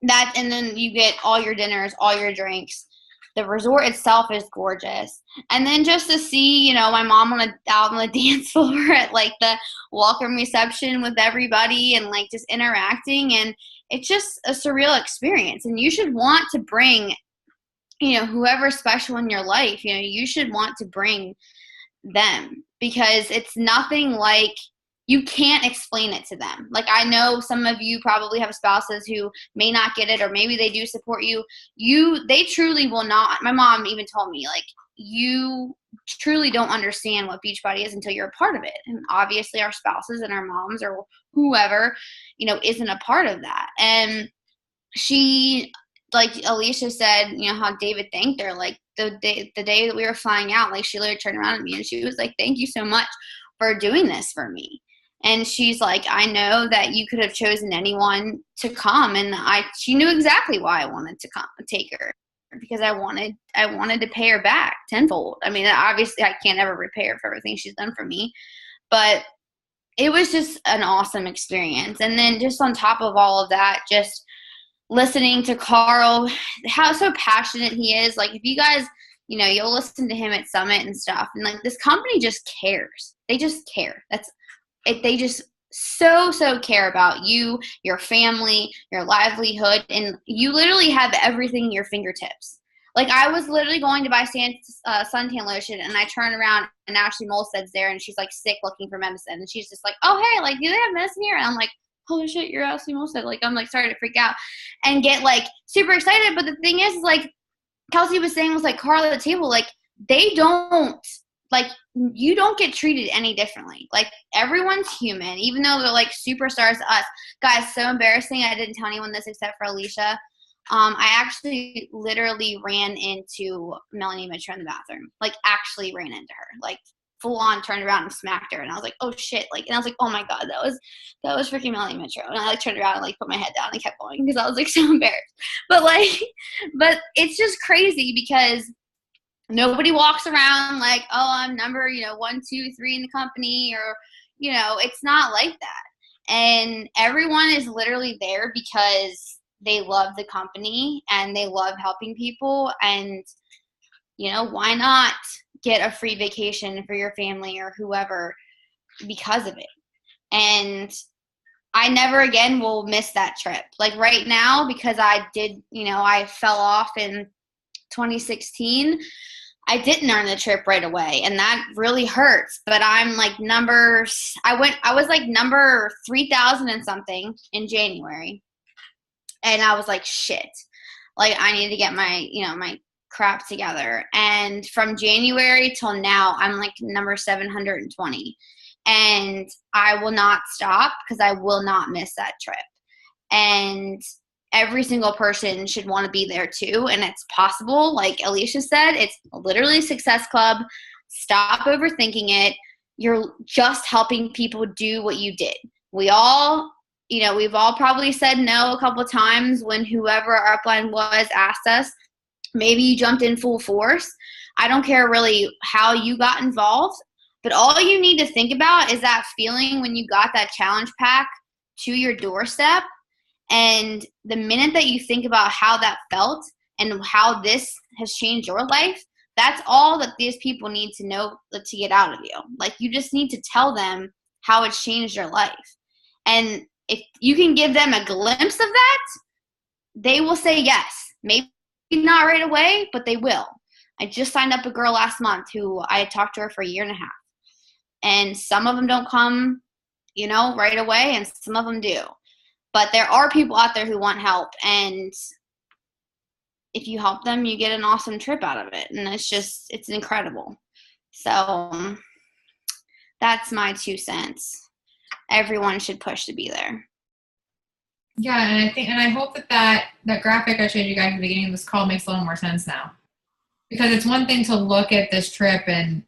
That, and then you get all your dinners, all your drinks. The resort itself is gorgeous. And then just to see, my mom out on the dance floor at, like, the welcome reception with everybody, and, like, just interacting. And it's just a surreal experience. And you should want to bring, whoever's special in your life, you should want to bring them, because it's nothing like, you can't explain it to them. Like, I know some of you probably have spouses who may not get it, or maybe they do support you. They truly will not. My mom even told me, like, you truly don't understand what Beachbody is until you're a part of it. And obviously our spouses and our moms, or whoever, isn't a part of that. And she, like Alicia said, how David thanked her, like, the day that we were flying out, like, she literally turned around at me and she was like, thank you so much for doing this for me. And she's like, I know that you could have chosen anyone to come, and she knew exactly why I wanted to take her, because I wanted to pay her back tenfold. I mean, obviously I can't ever repay her for everything she's done for me, but it was just an awesome experience. And then just on top of all of that, just listening to Carl, how so passionate he is. Like, if you guys, you'll listen to him at Summit and stuff, and, like, this company just cares. They just care. That's it. They just so care about you, your family, your livelihood, and you literally have everything at your fingertips. Like, I was literally going to buy suntan lotion, and I turn around, and Ashley Molstead's there, and she's, like, sick looking for medicine. And she's just like, oh, hey, like, do they have medicine here? And I'm like, holy shit, you're Ashley Molstead. Like, I'm, like, starting to freak out and get, like, super excited. But the thing is, like, Kelsey was saying, was, like, Carl at the table, like, they don't, like, you don't get treated any differently. Like, everyone's human, even though they're, like, superstars to us. Guys, so embarrassing. I didn't tell anyone this except for Alicia. I actually literally ran into Melanie Mitchell in the bathroom. Like, actually ran into her. Like, full on turned around and smacked her. And I was like, oh, shit. Like, and I was like, oh, my God, that was freaking Melanie Mitchell. And I, like, turned around and, like, put my head down and kept going because I was, like, so embarrassed. But it's just crazy because nobody walks around like, oh, I'm number, 1, 2, 3 in the company, or, it's not like that. And everyone is literally there because they love the company and they love helping people. And, why not get a free vacation for your family or whoever because of it? And I never again will miss that trip. Like, right now, because I did, I fell off in 2016. I didn't earn the trip right away, and that really hurts. But I'm like I was like number 3,000 and something in January, and I was like, shit, like, I need to get my, my crap together. And from January till now, I'm like number 720, and I will not stop because I will not miss that trip. And every single person should want to be there too, and it's possible. Like Alicia said, it's literally a success club. Stop overthinking it. You're just helping people do what you did. We all, we've all probably said no a couple of times when whoever our upline was asked us. Maybe you jumped in full force. I don't care really how you got involved, but all you need to think about is that feeling when you got that challenge pack to your doorstep. And the minute that you think about how that felt and how this has changed your life, that's all that these people need to know to get out of you. Like, you just need to tell them how it's changed your life. And if you can give them a glimpse of that, they will say yes. Maybe not right away, but they will. I just signed up a girl last month who I had talked to her for a year and a half. And some of them don't come, right away, and some of them do. But there are people out there who want help, and if you help them, you get an awesome trip out of it. And it's incredible. So that's my 2 cents. Everyone should push to be there. Yeah, and I hope that graphic I showed you guys at the beginning of this call makes a little more sense now. Because it's one thing to look at this trip, and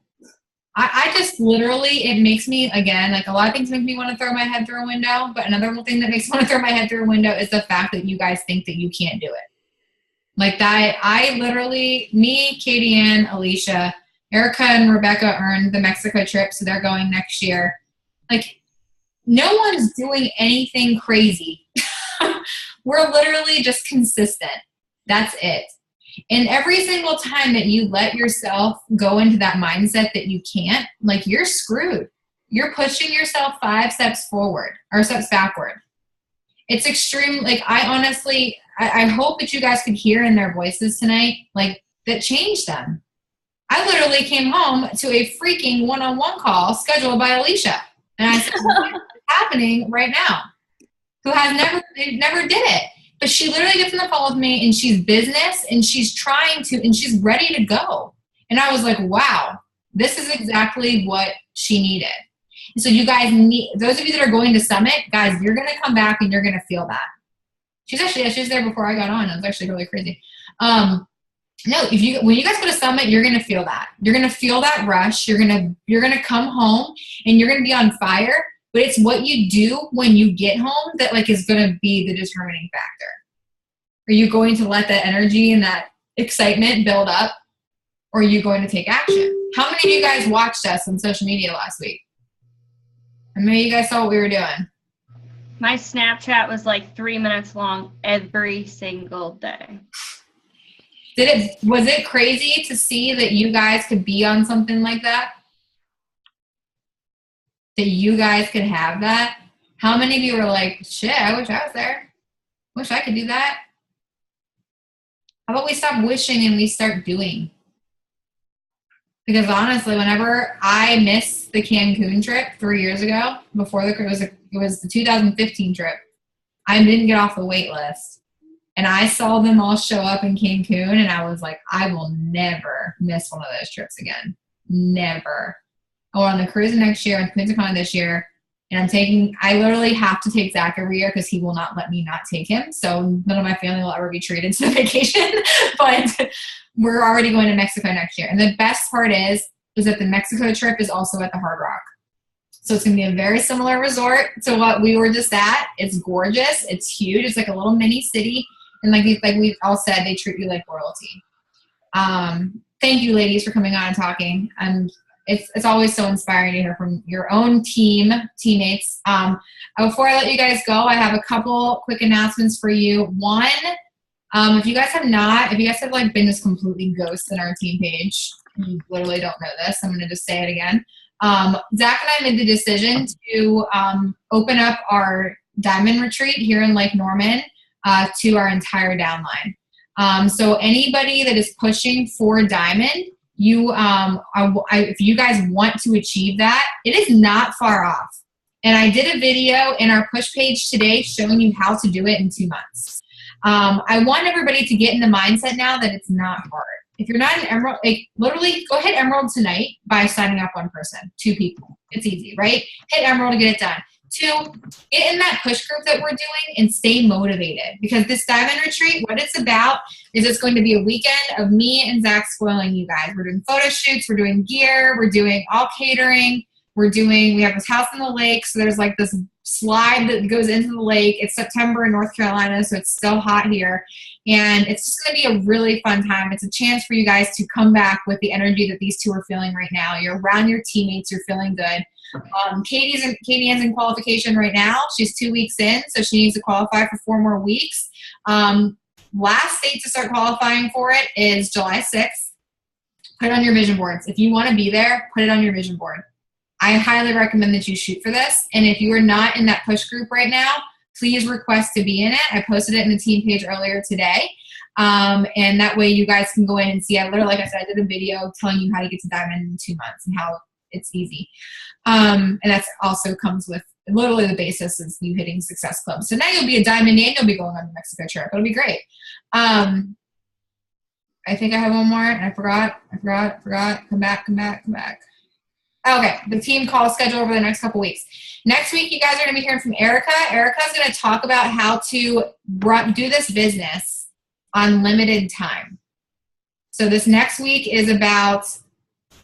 I just literally, it makes me, again, like, a lot of things make me want to throw my head through a window, but another thing that makes me want to throw my head through a window is the fact that you guys think that you can't do it. Like, that, I literally, me, Katiann, Alicia, Erica, and Rebecca earned the Mexico trip, so they're going next year. Like, no one's doing anything crazy. We're literally just consistent. That's it. And every single time that you let yourself go into that mindset that you can't, like, you're screwed. You're pushing yourself 5 steps forward or steps backward. It's extreme. Like, I honestly, I hope that you guys could hear in their voices tonight, like, that changed them. I literally came home to a freaking one-on-one call scheduled by Alicia. And I said, what's happening right now? Who has never did it. But she literally gets on the phone with me, and she's business, and she's trying to, and she's ready to go. And I was like, wow, this is exactly what she needed. And so you guys those of you that are going to Summit, guys, you're going to come back and you're going to feel that. She was there before I got on. It was actually really crazy. No, when you guys go to Summit, you're going to feel that. You're going to feel that rush. You're going to come home and you're going to be on fire. But it's what you do when you get home that, like, is going to be the determining factor. Are you going to let that energy and that excitement build up, or are you going to take action? How many of you guys watched us on social media last week? How many of you guys saw what we were doing? My Snapchat was like 3 minutes long every single day. Was it crazy to see that you guys could be on something like that? That you guys could have that? How many of you were like, shit, I wish I was there. Wish I could do that. How about we stop wishing and we start doing? Because honestly, whenever I missed the Cancun trip 3 years ago, before it was the 2015 trip, I didn't get off the wait list. And I saw them all show up in Cancun, and I was like, I will never miss one of those trips again. Never. I went on the cruise next year and Punta Cana this year, and I literally have to take Zach every year because he will not let me not take him. So none of my family will ever be treated to vacation, but we're already going to Mexico next year. And the best part is that the Mexico trip is also at the Hard Rock. So it's going to be a very similar resort to what we were just at. It's gorgeous. It's huge. It's like a little mini city. And like we've all said, they treat you like royalty. Thank you, ladies, for coming on and talking. And it's always so inspiring to hear from your own teammates. Before I let you guys go, I have a couple quick announcements for you. One, if you guys have like been just completely ghosts in our team page, you literally don't know this. I'm going to just say it again. Zach and I made the decision to open up our diamond retreat here in Lake Norman to our entire downline. So anybody that is pushing for diamond, if you guys want to achieve that, it is not far off. And I did a video in our push page today showing you how to do it in 2 months. I want everybody to get in the mindset now that it's not hard. If you're not an Emerald, literally go hit Emerald tonight by signing up one person, 2 people. It's easy, right? Hit Emerald to get it done. 2, get in that push group that we're doing and stay motivated, because this diamond retreat, what it's about is it's going to be a weekend of me and Zach spoiling you guys. We're doing photo shoots, we're doing gear, we're doing all catering, we have this house in the lake, so there's like this slide that goes into the lake. It's September in North Carolina, so it's still hot here, and it's just going to be a really fun time. It's a chance for you guys to come back with the energy that these 2 are feeling right now. You're around your teammates, you're feeling good. Katiann's in qualification right now. She's 2 weeks in, so she needs to qualify for 4 more weeks. Last date to start qualifying for it is July 6th. Put it on your vision boards. If you want to be there, put it on your vision board. I highly recommend that you shoot for this. And if you are not in that push group right now, please request to be in it. I posted it in the team page earlier today. And that way you guys can go in and see. Like I said, I did a video telling you how to get to diamond in 2 months and how it's easy. And that also comes with literally the basis is you hitting Success Club. So now you'll be a diamond and you'll be going on the Mexico trip. It'll be great. I think I have one more and I forgot. Come back. Okay, the team call schedule over the next couple weeks. Next week, you guys are going to be hearing from Erica. Erica's going to talk about how to do this business on limited time. So this next week is about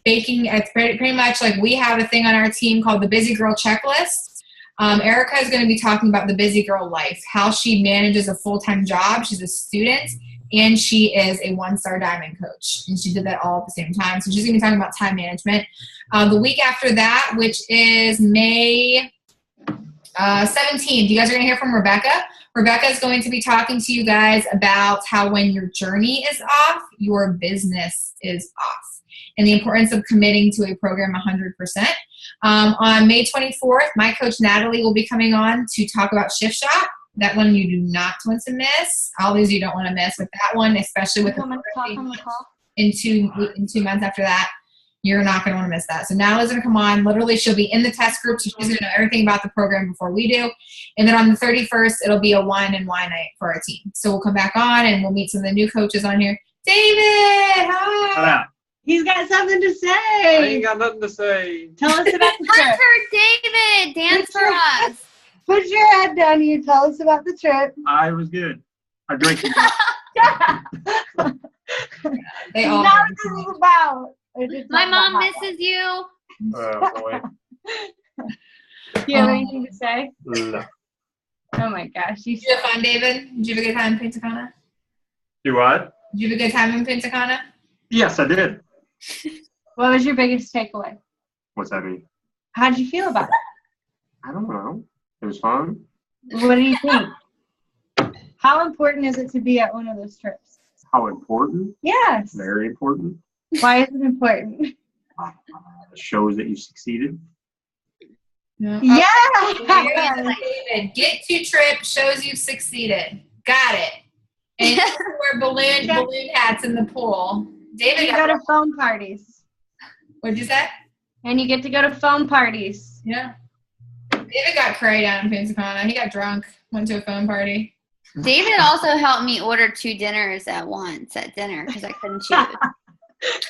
baking. It's pretty much like we have a thing on our team called the Busy Girl Checklist. Erica is going to be talking about the busy girl life, how she manages a full-time job. She's a student, and she is a 1-star diamond coach. And she did that all at the same time. So she's going to be talking about time management. The week after that, which is May 17th, you guys are going to hear from Rebecca. Rebecca is going to be talking to you guys about how when your journey is off, your business is off, and the importance of committing to a program 100%. On May 24th, my coach Natalie will be coming on to talk about Shift Shop. That one you do not want to miss. All these you don't want to miss, but that one, especially with in 2 months after that, you're not going to want to miss that. So Natalie's going to come on. Literally, she'll be in the test group, so she's going to know everything about the program before we do. And then on the 31st, it'll be a wine and wine night for our team. So we'll come back on and we'll meet some of the new coaches on here. David, hi. Hello. He's got something to say. I ain't got nothing to say. Tell us about the trip. Hunter, David, dance for us. Put your head down here. Tell us about the trip. I was good. I drank it. They all That's what this is about. My mom misses you. Oh, boy. Do you have anything to say? No. Oh, my gosh. Did you have fun, David? Did you have a good time in Punta Cana? You what? Did you have a good time in Punta Cana? Yes, I did. What was your biggest takeaway? What's that mean? How did you feel about it? I don't know. It was fun. What do you think? How important is it to be at one of those trips? How important? Yes. Very important. Why is it important? It shows that you succeeded. No. Yeah. David, get to trip shows you've succeeded. Got it. And this is where wear balloon hats in the pool. David You go to phone parties. What'd you say? And you get to go to phone parties. Yeah. David got cray down in Punta Cana. He got drunk, went to a phone party. David also helped me order 2 dinners at once at dinner because I couldn't choose.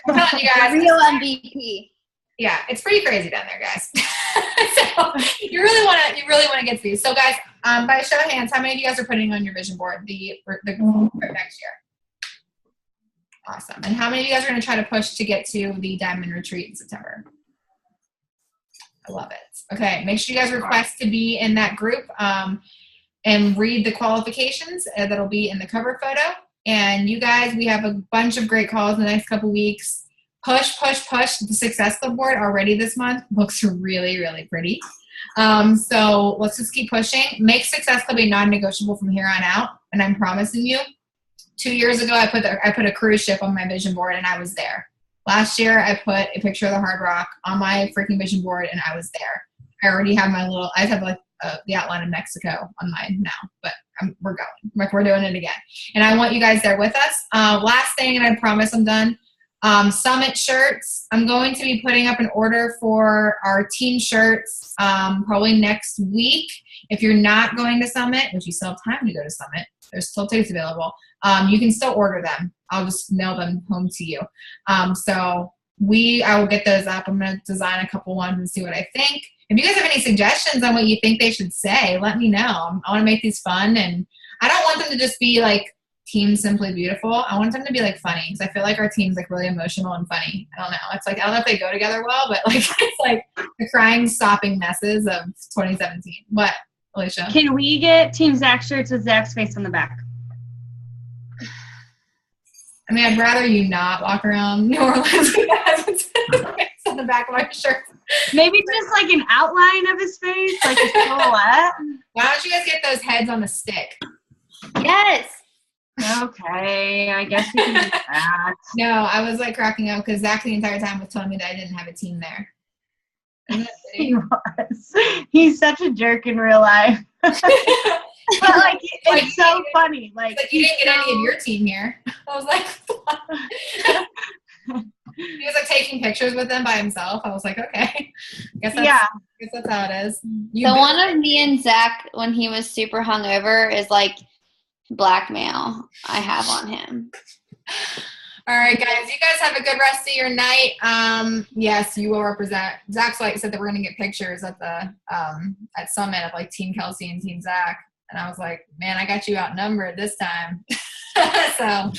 I'm telling you guys. Real MVP. Yeah, it's pretty crazy down there, guys. So you really want to get to these. So guys, by a show of hands, how many of you guys are putting on your vision board the trip next year? Awesome. And how many of you guys are going to try to push to get to the Diamond Retreat in September? I love it. Okay, make sure you guys request to be in that group and read the qualifications that'll be in the cover photo. And you guys, we have a bunch of great calls in the next couple weeks. Push. The Success Club board already this month looks really, really pretty. So let's just keep pushing. Make Success Club a non-negotiable from here on out. And I'm promising you, 2 years ago, I put a cruise ship on my vision board and I was there. Last year, I put a picture of the Hard Rock on my freaking vision board and I was there. I already have I have like the outline of Mexico on mine now, but we're going. Like, we're doing it again. And I want you guys there with us. Last thing, and I promise I'm done. Summit shirts. I'm going to be putting up an order for our team shirts probably next week. If you're not going to Summit, which you still have time to go to Summit, there's still tickets available. You can still order them. I'll just mail them home to you. So I will get those up. I'm going to design a couple ones and see what I think. If you guys have any suggestions on what you think they should say, let me know. I want to make these fun, and I don't want them to just be like Team Simply Beautiful. I want them to be like funny because I feel like our team's like really emotional and funny. I don't know. It's like, I don't know if they go together well, but like it's like the crying, stopping messes of 2017. What, Alicia? Can we get Team Zach shirts with Zach's face on the back? I mean, I'd rather you not walk around New Orleans with that face on the back of my shirt. Maybe just like an outline of his face, like a silhouette. Why don't you guys get those heads on a stick? Yes. Okay, I guess we can do that. No, I was like cracking up because Zach the entire time was telling me that I didn't have a team there. Isn't that He was. He's such a jerk in real life. But like, it's so funny. Like, you didn't get any of your team here. I was like, he was like taking pictures with them by himself. I was like, okay. Guess that's how it is. So one of me and Zach, when he was super hungover, is like blackmail I have on him. All right, guys. You guys have a good rest of your night. Yes, you will represent. Zach's like said that we're gonna get pictures at the at Summit of like Team Kelsey and Team Zach. And I was like, man, I got you outnumbered this time. So, all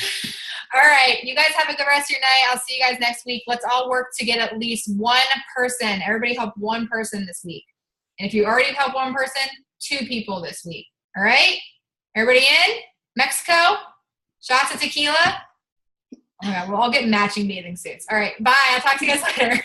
right. You guys have a good rest of your night. I'll see you guys next week. Let's all work to get at least one person. Everybody help one person this week. And if you already helped one person, 2 people this week. All right? Everybody in? Mexico? Shots of tequila? Oh my God, we'll all get matching bathing suits. All right. Bye. I'll talk to you guys later.